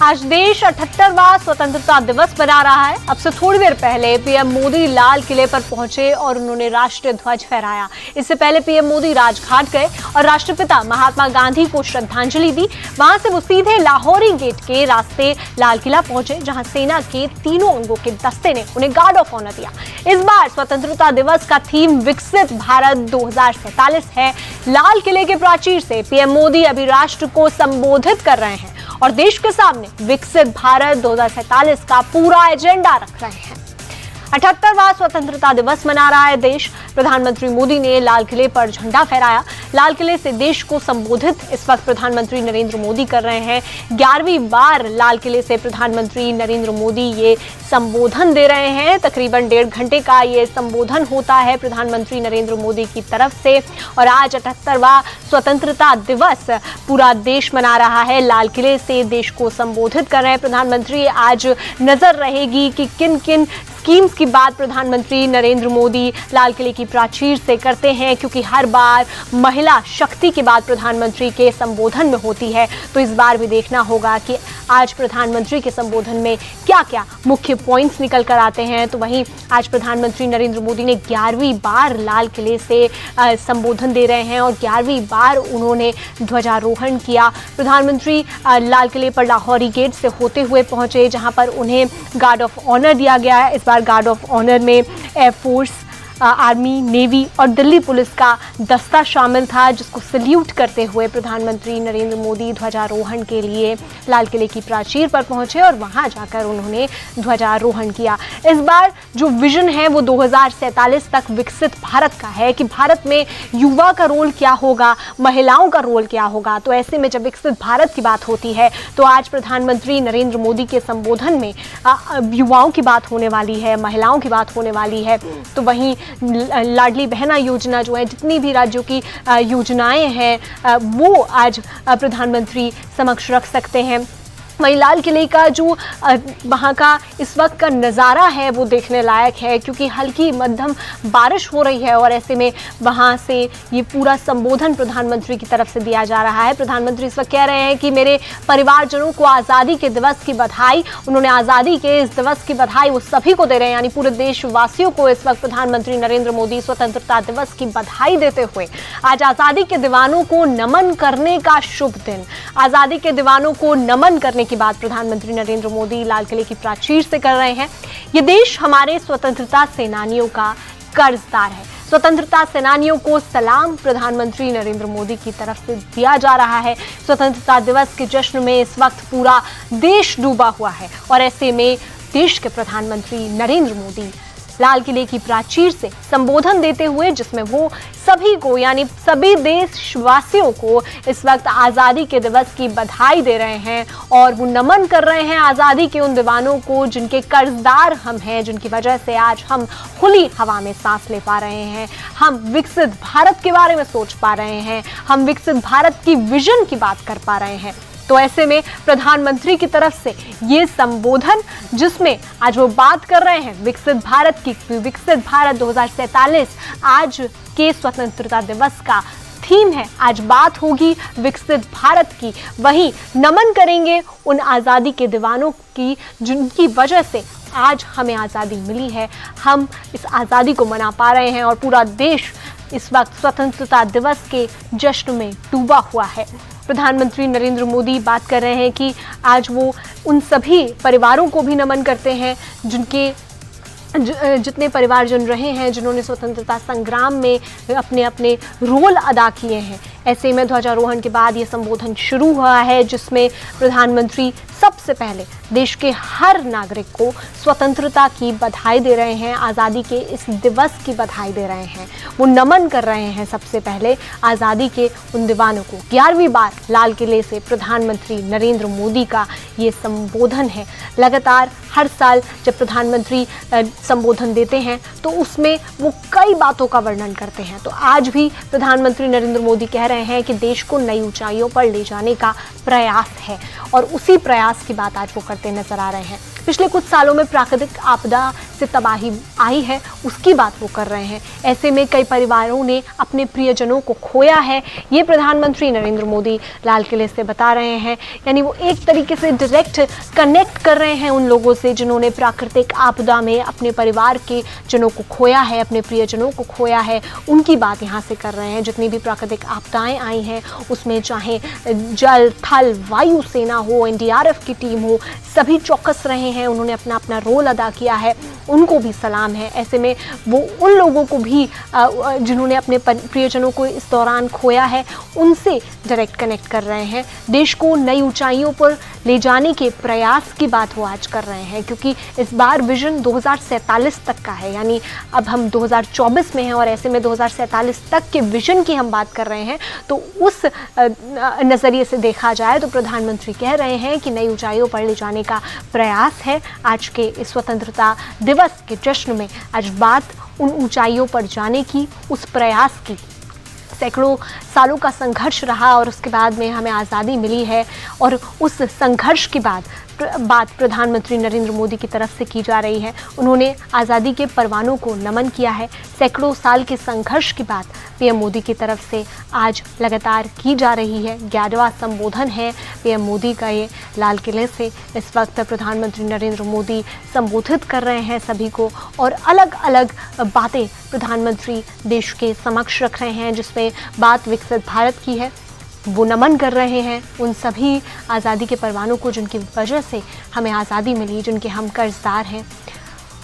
आज देश 78वां स्वतंत्रता दिवस मना रहा है। अब से थोड़ी देर पहले पीएम मोदी लाल किले पर पहुंचे और उन्होंने राष्ट्रीय ध्वज फहराया। इससे पहले पीएम मोदी राजघाट गए और राष्ट्रपिता महात्मा गांधी को श्रद्धांजलि दी। वहां से वो सीधे लाहौरी गेट के रास्ते लाल किला पहुंचे, जहां सेना के तीनों अंगों के दस्ते ने उन्हें गार्ड ऑफ ऑनर दिया। इस बार स्वतंत्रता दिवस का थीम विकसित भारत 2047 है। लाल किले के प्राचीर से पीएम मोदी अभी राष्ट्र को संबोधित कर रहे हैं और देश के सामने विकसित भारत 2047 का पूरा एजेंडा रख रहे हैं। 78वां स्वतंत्रता दिवस मना रहा है देश। प्रधानमंत्री मोदी ने लाल किले पर झंडा फहराया। लाल किले से देश को संबोधित इस वक्त प्रधानमंत्री नरेंद्र मोदी कर रहे हैं। 11वीं बार लाल किले से प्रधानमंत्री नरेंद्र मोदी ये संबोधन दे रहे हैं। तकरीबन 1.5 घंटे का ये संबोधन होता है प्रधानमंत्री नरेंद्र मोदी की तरफ से। और आज 78वां स्वतंत्रता दिवस पूरा देश मना रहा है। लाल किले से देश को संबोधित कर रहे हैं प्रधानमंत्री। आज नजर रहेगी कि किन किन स्कीम्स की बात प्रधानमंत्री नरेंद्र मोदी लाल किले की प्राचीर से करते हैं, क्योंकि हर बार महिला शक्ति की बात प्रधानमंत्री के संबोधन में होती है। तो इस बार भी देखना होगा कि आज प्रधानमंत्री के संबोधन में क्या क्या मुख्य पॉइंट्स निकल कर आते हैं। तो वहीं आज प्रधानमंत्री नरेंद्र मोदी ने 11वीं बार लाल किले से संबोधन दे रहे हैं और 11वीं बार उन्होंने ध्वजारोहण किया। प्रधानमंत्री लाल किले पर लाहौरी गेट से होते हुए पहुंचे, जहां पर उन्हें गार्ड ऑफ ऑनर दिया गया है। इस बार गार्ड ऑफ ऑनर में एयरफोर्स, आर्मी, नेवी और दिल्ली पुलिस का दस्ता शामिल था, जिसको सल्यूट करते हुए प्रधानमंत्री नरेंद्र मोदी ध्वजारोहण के लिए लाल किले की प्राचीर पर पहुंचे और वहां जाकर उन्होंने ध्वजारोहण किया। इस बार जो विजन है वो 2047 तक विकसित भारत का है कि भारत में युवा का रोल क्या होगा, महिलाओं का रोल क्या होगा। तो ऐसे में जब विकसित भारत की बात होती है तो आज प्रधानमंत्री नरेंद्र मोदी के संबोधन में युवाओं की बात होने वाली है, महिलाओं की बात होने वाली है। तो वहीं लाडली बहना योजना जो है, जितनी भी राज्यों की योजनाएं हैं वो आज प्रधानमंत्री समक्ष रख सकते हैं। वहीं लाल किले का जो वहाँ का इस वक्त का नज़ारा है वो देखने लायक है, क्योंकि हल्की मध्यम बारिश हो रही है और ऐसे में वहाँ से ये पूरा संबोधन प्रधानमंत्री की तरफ से दिया जा रहा है। प्रधानमंत्री इस वक्त कह रहे हैं कि मेरे परिवारजनों को आज़ादी के दिवस की बधाई। उन्होंने आज़ादी के इस दिवस की बधाई वो सभी को दे रहे हैं, यानी पूरे देशवासियों को इस वक्त प्रधानमंत्री नरेंद्र मोदी स्वतंत्रता दिवस की बधाई देते हुए आज आज़ादी के दीवानों को नमन करने का शुभ दिन, आज़ादी के दीवानों को नमन करने की बात प्रधानमंत्री नरेंद्र मोदी लाल किले की प्राचीर से कर रहे हैं। ये देश हमारे स्वतंत्रता सेनानियों का कर्जदार है। स्वतंत्रता सेनानियों को सलाम प्रधानमंत्री नरेंद्र मोदी की तरफ से दिया जा रहा है। स्वतंत्रता दिवस के जश्न में इस वक्त पूरा देश डूबा हुआ है और ऐसे में देश के प्रधानमंत्री नरेंद्र मोदी लाल किले की प्राचीर से संबोधन देते हुए, जिसमें वो सभी को यानी सभी देशवासियों को इस वक्त आज़ादी के दिवस की बधाई दे रहे हैं और वो नमन कर रहे हैं आज़ादी के उन दीवानों को जिनके कर्जदार हम हैं, जिनकी वजह से आज हम खुली हवा में सांस ले पा रहे हैं, हम विकसित भारत के बारे में सोच पा रहे हैं, हम विकसित भारत की विजन की बात कर पा रहे हैं। तो ऐसे में प्रधानमंत्री की तरफ से ये संबोधन, जिसमें आज वो बात कर रहे हैं विकसित भारत की, विकसित भारत 2047 आज के स्वतंत्रता दिवस का थीम है। आज बात होगी विकसित भारत की, वहीं नमन करेंगे उन आज़ादी के दीवानों की जिनकी वजह से आज हमें आज़ादी मिली है। हम इस आज़ादी को मना पा रहे हैं और पूरा देश इस वक्त स्वतंत्रता दिवस के जश्न में डूबा हुआ है। प्रधानमंत्री नरेंद्र मोदी बात कर रहे हैं कि आज वो उन सभी परिवारों को भी नमन करते हैं जिनके जितने परिवारजन रहे हैं, जिन्होंने स्वतंत्रता संग्राम में अपने अपने रोल अदा किए हैं। ऐसे में ध्वजारोहण के बाद ये संबोधन शुरू हुआ है, जिसमें प्रधानमंत्री सबसे पहले देश के हर नागरिक को स्वतंत्रता की बधाई दे रहे हैं, आज़ादी के इस दिवस की बधाई दे रहे हैं। वो नमन कर रहे हैं सबसे पहले आज़ादी के उन दीवानों को। 11वीं बार लाल किले से प्रधानमंत्री नरेंद्र मोदी का ये संबोधन है। लगातार हर साल जब प्रधानमंत्री संबोधन देते हैं तो उसमें वो कई बातों का वर्णन करते हैं। तो आज भी प्रधानमंत्री नरेंद्र मोदी कह रहे हैं कि देश को नई ऊंचाइयों पर ले जाने का प्रयास है और उसी प्रयास की बात आज वो करते नजर आ रहे हैं। पिछले कुछ सालों में प्राकृतिक आपदा से तबाही आई है उसकी बात वो कर रहे हैं। ऐसे में कई परिवारों ने अपने प्रियजनों को खोया है, ये प्रधानमंत्री नरेंद्र मोदी लाल किले से बता रहे हैं। यानी वो एक तरीके से डायरेक्ट कनेक्ट कर रहे हैं उन लोगों से जिन्होंने प्राकृतिक आपदा में अपने परिवार के जनों को खोया है, अपने प्रियजनों को खोया है, उनकी बात यहाँ से कर रहे हैं। जितनी भी प्राकृतिक आपदाएं आई हैं उसमें चाहे जल, थल, वायु सेना हो, एनडीआरएफ की टीम हो, सभी चौकस रहे हैं, उन्होंने अपना अपना रोल अदा किया है, उनको भी सलाम है। ऐसे में वो उन लोगों को भी जिन्होंने अपने प्रियजनों को इस दौरान खोया है उनसे डायरेक्ट कनेक्ट कर रहे हैं। देश को नई ऊंचाइयों पर ले जाने के प्रयास की बात वो आज कर रहे हैं, क्योंकि इस बार विजन 2047 तक का है। यानी अब हम 2024 में हैं और ऐसे में 2047 तक के विजन की हम बात कर रहे हैं। तो उस नज़रिए से देखा जाए तो प्रधानमंत्री कह रहे हैं कि नई ऊंचाइयों पर ले जाने का प्रयास है। आज के इस स्वतंत्रता दिवस के जश्न में आज बात उन ऊंचाइयों पर जाने की, उस प्रयास की। सैकड़ों सालों का संघर्ष रहा और उसके बाद में हमें आज़ादी मिली है और उस संघर्ष की बात प्रधानमंत्री नरेंद्र मोदी की तरफ से की जा रही है। उन्होंने आज़ादी के परवानों को नमन किया है। सैकड़ों साल के संघर्ष की बात पीएम मोदी की तरफ से आज लगातार की जा रही है। 11वां संबोधन है पीएम मोदी का ये लाल किले से। इस वक्त प्रधानमंत्री नरेंद्र मोदी संबोधित कर रहे हैं सभी को और अलग अलग बातें प्रधानमंत्री देश के समक्ष रख रहे हैं, जिसमें बात विकसित भारत की है। वो नमन कर रहे हैं उन सभी आज़ादी के परवानों को जिनकी वजह से हमें आज़ादी मिली, जिनके हम कर्जदार हैं,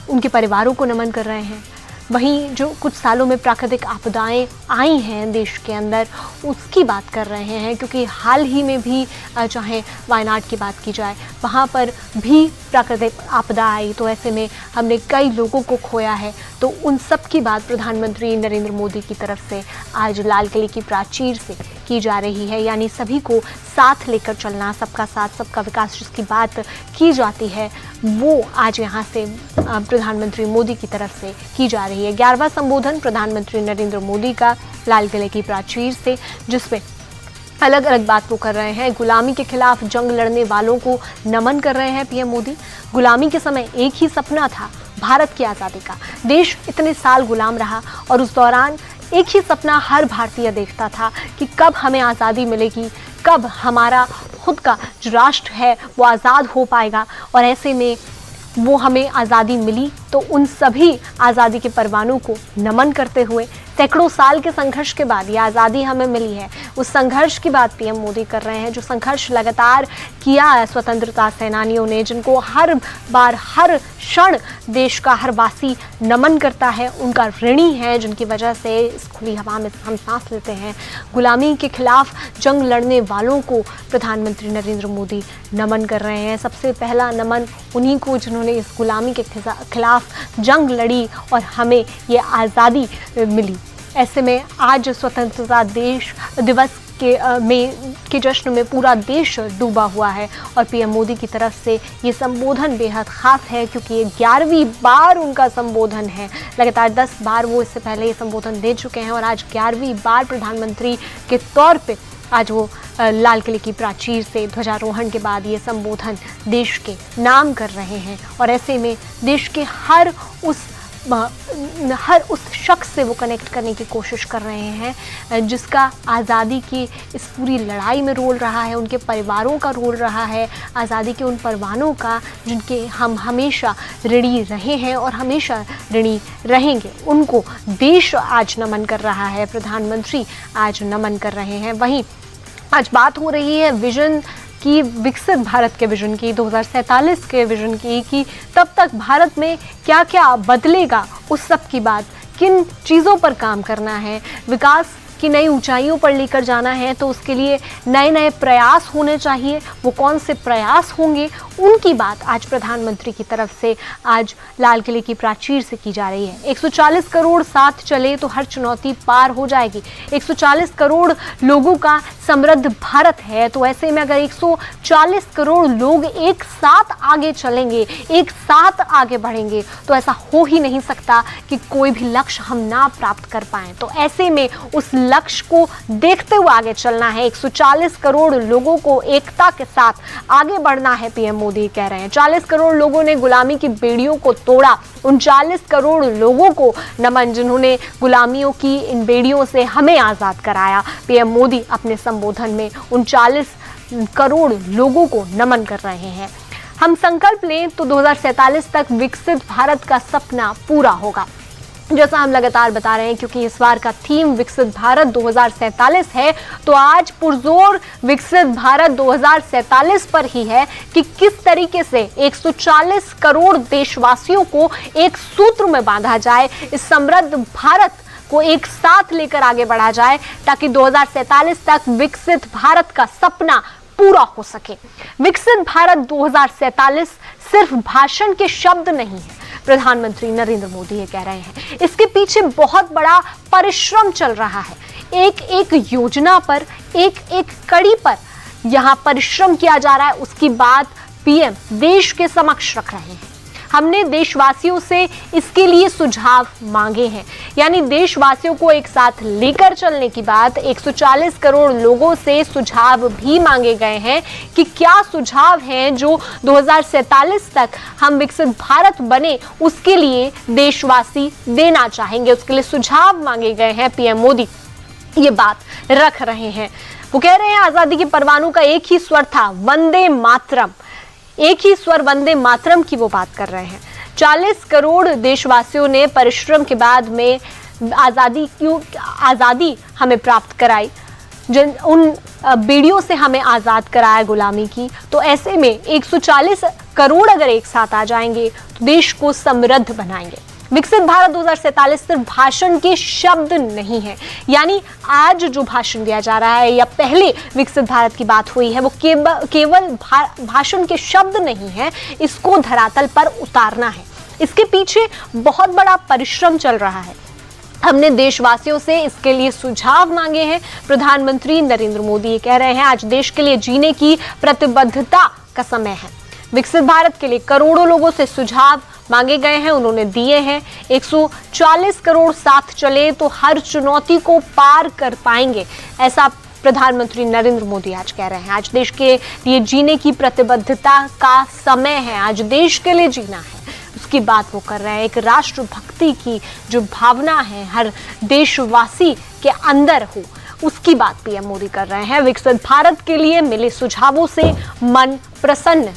उनके परिवारों को नमन कर रहे हैं। वहीं जो कुछ सालों में प्राकृतिक आपदाएं आई हैं देश के अंदर उसकी बात कर रहे हैं, क्योंकि हाल ही में भी चाहे वायनाड की बात की जाए वहाँ पर भी प्राकृतिक आपदा आई, तो ऐसे में हमने कई लोगों को खोया है। तो उन सब की बात प्रधानमंत्री नरेंद्र मोदी की तरफ से आज लाल किले की प्राचीर से की जा रही है। यानी सभी को साथ लेकर चलना, सबका साथ सबका विकास जिसकी बात की जाती है वो आज यहाँ से प्रधानमंत्री मोदी की तरफ से की जा रही है। 11वां संबोधन प्रधानमंत्री नरेंद्र मोदी का लाल किले की प्राचीर से, जिसमें अलग अलग बात वो कर रहे हैं। गुलामी के खिलाफ जंग लड़ने वालों को नमन कर रहे हैं पीएम मोदी। गुलामी के समय एक ही सपना था, भारत की आज़ादी का। देश इतने साल गुलाम रहा और उस दौरान एक ही सपना हर भारतीय देखता था कि कब हमें आज़ादी मिलेगी, कब हमारा खुद का जो राष्ट्र है वो आज़ाद हो पाएगा। और ऐसे में वो हमें आज़ादी मिली, तो उन सभी आज़ादी के परवानों को नमन करते हुए सैकड़ों साल के संघर्ष के बाद ये आज़ादी हमें मिली है। उस संघर्ष की बात पीएम मोदी कर रहे हैं, जो संघर्ष लगातार किया है स्वतंत्रता सेनानियों ने, जिनको हर बार हर क्षण देश का हर वासी नमन करता है, उनका ऋणी है, जिनकी वजह से इस खुली हवा में हम सांस लेते हैं। गुलामी के खिलाफ जंग लड़ने वालों को प्रधानमंत्री नरेंद्र मोदी नमन कर रहे हैं। सबसे पहला नमन उन्हीं को जिन्होंने इस गुलामी के खिलाफ जंग लड़ी और हमें ये आज़ादी मिली। ऐसे में आज स्वतंत्रता दिवस के जश्न में पूरा देश डूबा हुआ है और पीएम मोदी की तरफ से ये संबोधन बेहद ख़ास है, क्योंकि ये 11वीं बार उनका संबोधन है। लगातार 10 बार वो इससे पहले ये संबोधन दे चुके हैं और आज 11वीं बार प्रधानमंत्री के तौर पे आज वो लाल किले की प्राचीर से ध्वजारोहण के बाद ये संबोधन देश के नाम कर रहे हैं। और ऐसे में देश के हर उस शख्स से वो कनेक्ट करने की कोशिश कर रहे हैं जिसका आज़ादी की इस पूरी लड़ाई में रोल रहा है, उनके परिवारों का रोल रहा है, आज़ादी के उन परवानों का जिनके हम हमेशा ऋणी रहे हैं और हमेशा ऋणी रहेंगे। उनको देश आज नमन कर रहा है, प्रधानमंत्री आज नमन कर रहे हैं। वहीं आज बात हो रही है विजन की, विकसित भारत के विजन की, 2047 के विजन की, कि तब तक भारत में क्या क्या बदलेगा, उस सब की बात, किन चीज़ों पर काम करना है, विकास की नई ऊंचाइयों पर लेकर जाना है, तो उसके लिए नए नए प्रयास होने चाहिए। वो कौन से प्रयास होंगे, उनकी बात आज प्रधानमंत्री की तरफ से आज लाल किले की प्राचीर से की जा रही है। 140 करोड़ साथ चले तो हर चुनौती पार हो जाएगी। 140 करोड़ लोगों का समृद्ध भारत है, तो ऐसे में अगर 140 करोड़ लोग एक साथ आगे चलेंगे, एक साथ आगे बढ़ेंगे, तो ऐसा हो ही नहीं सकता कि कोई भी लक्ष्य हम ना प्राप्त कर पाएं। तो ऐसे में उस लक्ष्य को देखते हुए आगे चलना है। 140 करोड़ लोगों को एकता के साथ आगे बढ़ना है, पीएम मोदी कह रहे हैं। 40 करोड़ लोगों ने गुलामी की बेड़ियों को तोड़ा। 39 करोड़ लोगों को नमन, जिन्होंने गुलामियों की इन बेड़ियों से हमें आजाद कराया। पीएम मोदी अपने संबोधन में 39 करोड़ लोगों को नमन कर रहे हैं। हम संकल्प लें तो 2047 तक विकसित भारत का सपना पूरा होगा। जैसा हम लगातार बता रहे हैं, क्योंकि इस बार का थीम विकसित भारत 2047 है, तो आज पुरजोर विकसित भारत 2047 पर ही है कि किस तरीके से 140 करोड़ देशवासियों को एक सूत्र में बांधा जाए, इस समृद्ध भारत को एक साथ लेकर आगे बढ़ा जाए, ताकि 2047 तक विकसित भारत का सपना पूरा हो सके। विकसित भारत 2047 सिर्फ भाषण के शब्द नहीं है, प्रधानमंत्री नरेंद्र मोदी ये कह रहे हैं। इसके पीछे बहुत बड़ा परिश्रम चल रहा है। एक एक योजना पर, एक एक कड़ी पर यहां परिश्रम किया जा रहा है। उसकी बात पीएम देश के समक्ष रख रहे हैं। हमने देशवासियों से इसके लिए सुझाव मांगे हैं, यानी देशवासियों को एक साथ लेकर चलने की बात। 140 करोड़ लोगों से सुझाव भी मांगे गए हैं कि क्या सुझाव हैं जो 2047 तक हम विकसित भारत बने, उसके लिए देशवासी देना चाहेंगे। उसके लिए सुझाव मांगे गए हैं। पीएम मोदी ये बात रख रहे हैं। वो कह रहे हैं आजादी के परवानों का एक ही स्वर था, वंदे मातरम। एक ही स्वर, वंदे मातरम की वो बात कर रहे हैं। 40 करोड़ देशवासियों ने परिश्रम के बाद में आज़ादी हमें प्राप्त कराई, उन बेड़ियों से हमें आज़ाद कराया गुलामी की। तो ऐसे में 140 करोड़ अगर एक साथ आ जाएंगे तो देश को समृद्ध बनाएंगे। विकसित भारत 2047 सिर्फ भाषण के शब्द नहीं है, यानी आज जो भाषण दिया जा रहा है या पहले विकसित भारत की बात हुई है, वो केवल भाषण के शब्द नहीं है, इसको धरातल पर उतारना है। इसके पीछे बहुत बड़ा परिश्रम चल रहा है। हमने देशवासियों से इसके लिए सुझाव मांगे हैं। प्रधानमंत्री नरेंद्र मोदी ये कह रहे हैं आज देश के लिए जीने की प्रतिबद्धता का समय है। विकसित भारत के लिए करोड़ों लोगों से सुझाव मांगे गए हैं, उन्होंने दिए हैं। 140 करोड़ साथ चले तो हर चुनौती को पार कर पाएंगे, ऐसा प्रधानमंत्री नरेंद्र मोदी आज कह रहे हैं। आज देश के लिए जीने की प्रतिबद्धता का समय है, आज देश के लिए जीना है, उसकी बात वो कर रहे हैं। एक राष्ट्रभक्ति की जो भावना है हर देशवासी के अंदर हो, उसकी बात पीएम मोदी कर रहे हैं। विकसित भारत के लिए मिले सुझावों से मन प्रसन्न।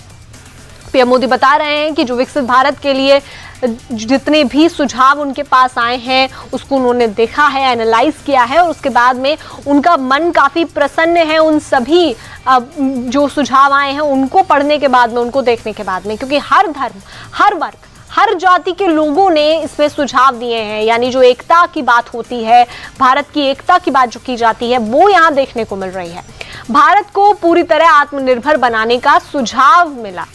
पीएम मोदी बता रहे हैं कि जो विकसित भारत के लिए जितने भी सुझाव उनके पास आए हैं उसको उन्होंने देखा है, एनालाइज किया है, और उसके बाद में उनका मन काफ़ी प्रसन्न है उन सभी जो सुझाव आए हैं उनको पढ़ने के बाद में, उनको देखने के बाद में, क्योंकि हर धर्म, हर वर्ग, हर जाति के लोगों ने इसमें सुझाव दिए हैं। यानी जो एकता की बात होती है, भारत की एकता की बात जो की जाती है, वो यहाँ देखने को मिल रही है। भारत को पूरी तरह आत्मनिर्भर बनाने का सुझाव मिला।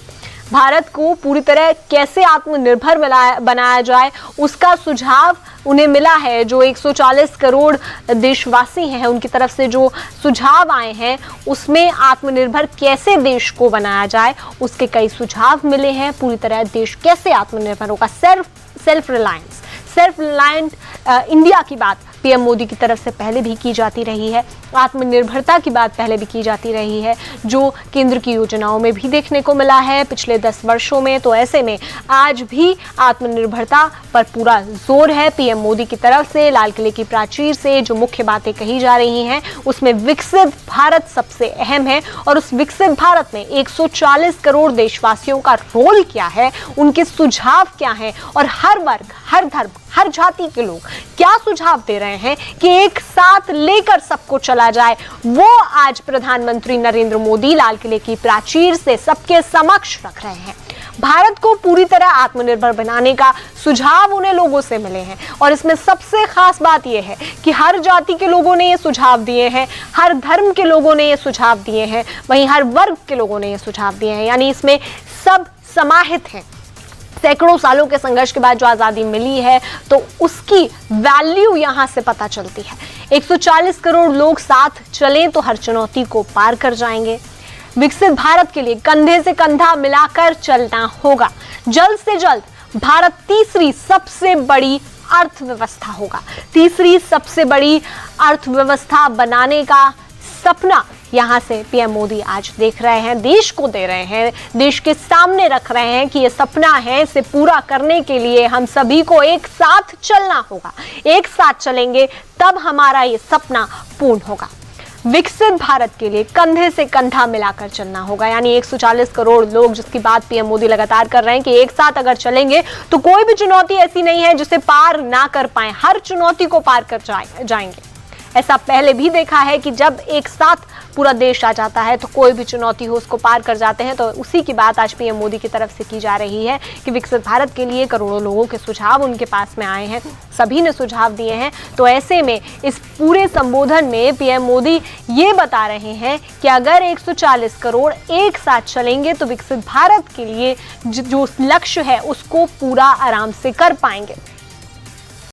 भारत को पूरी तरह कैसे आत्मनिर्भर बनाया जाए उसका सुझाव उन्हें मिला है। जो 140 करोड़ देशवासी हैं उनकी तरफ से जो सुझाव आए हैं उसमें आत्मनिर्भर कैसे देश को बनाया जाए उसके कई सुझाव मिले हैं। पूरी तरह देश कैसे आत्मनिर्भर होगा, सेल्फ रिलायंट इंडिया की बात पीएम मोदी की तरफ से पहले भी की जाती रही है। आत्मनिर्भरता की बात पहले भी की जाती रही है, जो केंद्र की योजनाओं में भी देखने को मिला है पिछले 10 वर्षों में। तो ऐसे में आज भी आत्मनिर्भरता पर पूरा जोर है पीएम मोदी की तरफ से। लाल किले की प्राचीर से जो मुख्य बातें कही जा रही हैं उसमें विकसित भारत सबसे अहम है, और उस विकसित भारत में 140 करोड़ देशवासियों का रोल क्या है, उनके सुझाव क्या हैं, और हर वर्ग, हर धर्म, हर जाति के लोग क्या सुझाव दे रहे हैं कि एक साथ लेकर सबको चला जाए, वो आज प्रधानमंत्री नरेंद्र मोदी लाल किले की प्राचीर से सबके समक्ष रख रहे हैं। भारत को पूरी तरह आत्मनिर्भर बनाने का सुझाव उन्हें लोगों से मिले हैं, और इसमें सबसे खास बात यह है कि हर जाति के लोगों ने ये सुझाव दिए हैं, हर धर्म के लोगों ने ये सुझाव दिए हैं, वहीं हर वर्ग के लोगों ने ये सुझाव दिए हैं। यानी इसमें सब समाहित हैं। सैकड़ों सालों के संघर्ष के बाद जो आज़ादी मिली है तो उसकी वैल्यू यहाँ से पता चलती है। 140 करोड़ लोग साथ चलें तो हर चुनौती को पार कर जाएंगे। विकसित भारत के लिए कंधे से कंधा मिलाकर चलना होगा। जल्द से जल्द भारत तीसरी सबसे बड़ी अर्थव्यवस्था होगा। तीसरी सबसे बड़ी अर्थव्यवस्था बनाने का सपना यहां से पीएम मोदी आज देख रहे हैं, देश को दे रहे हैं, देश के सामने रख रहे हैं कि ये सपना है, इसे पूरा करने के लिए हम सभी को एक साथ चलना होगा। एक साथ चलेंगे तब हमारा ये सपना पूर्ण होगा। विकसित भारत के लिए कंधे से कंधा मिलाकर चलना होगा, यानी 140 करोड़ लोग, जिसकी बात पीएम मोदी लगातार कर रहे हैं कि एक साथ अगर चलेंगे तो कोई भी चुनौती ऐसी नहीं है जिसे पार ना कर पाए, हर चुनौती को पार कर जाएंगे। ऐसा पहले भी देखा है कि जब एक साथ पूरा देश आ जाता है तो कोई भी चुनौती हो उसको पार कर जाते हैं। तो उसी की बात आज पीएम मोदी की तरफ से की जा रही है कि विकसित भारत के लिए करोड़ों लोगों के सुझाव उनके पास में आए हैं, सभी ने सुझाव दिए हैं। तो ऐसे में इस पूरे संबोधन में पीएम मोदी ये बता रहे हैं कि अगर 140 करोड़ एक साथ चलेंगे तो विकसित भारत के लिए जो लक्ष्य है उसको पूरा आराम से कर पाएंगे।